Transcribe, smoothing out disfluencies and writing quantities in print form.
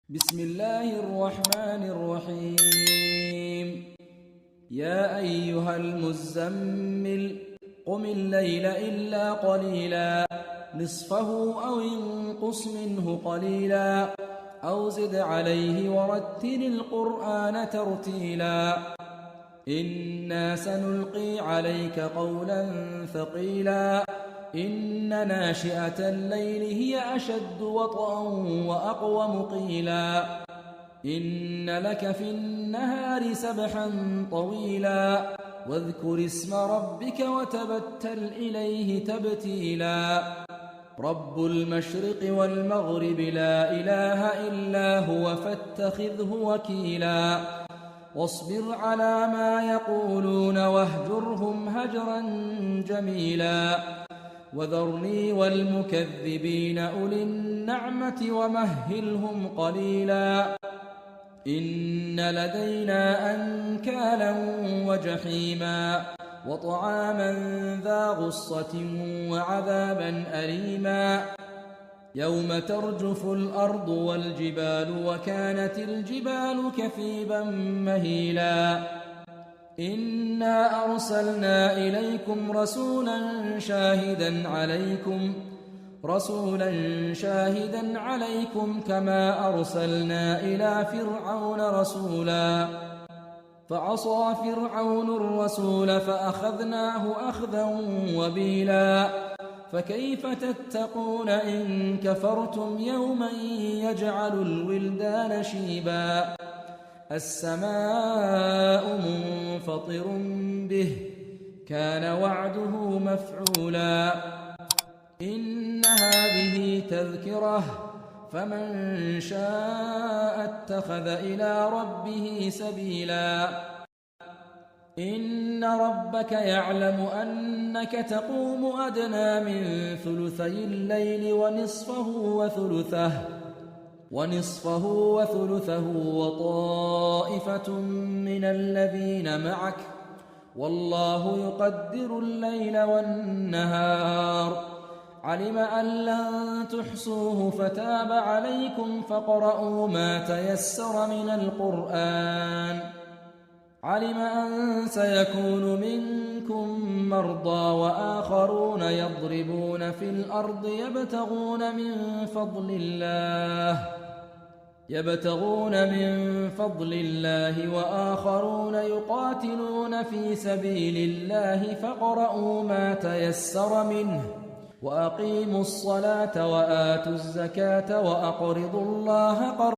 بسم الله الرحمن الرحيم. يا أيها المزمل قم الليل إلا قليلا نصفه أو انقص منه قليلا أو زد عليه ورتل القرآن ترتيلا إنا سنلقي عليك قولا ثقيلا إن ناشئة الليل هي أشد وطئا وأقوم قيلا إن لك في النهار سبحا طويلا واذكر اسم ربك وتبتل إليه تبتيلا رب المشرق والمغرب لا إله إلا هو فاتخذه وكيلا واصبر على ما يقولون واهجرهم هجرا جميلا وذرني والمكذبين أولي النعمة ومهلهم قليلا إن لدينا أنكالا وجحيما وطعاما ذا غصة وعذابا أليما يوم ترجف الأرض والجبال وكانت الجبال كثيبا مهيلا إنا أرسلنا إليكم رسولا شاهدا عليكم كما أرسلنا إلى فرعون رسولا فعصى فرعون الرسول فأخذناه أخذا وبيلا فكيف تتقون إن كفرتم يوما يجعل الولدان شيبا السماء منفطر به كان وعده مفعولا إن هذه تذكرة فمن شاء اتخذ إلى ربه سبيلا إن ربك يعلم أنك تقوم أدنى من ثلثي الليل ونصفه وثلثه وطائفة من الذين معك والله يقدر الليل والنهار علم أن لن تحصوه فتاب عليكم فاقرؤوا ما تيسر من القرآن علم أن سيكون منكم مرضى وآخرون يضربون في الأرض يبتغون من فضل الله وآخرون يقاتلون في سبيل الله فاقرؤوا ما تيسر منه وأقيموا الصلاة وآتوا الزكاة وأقرضوا الله قرضا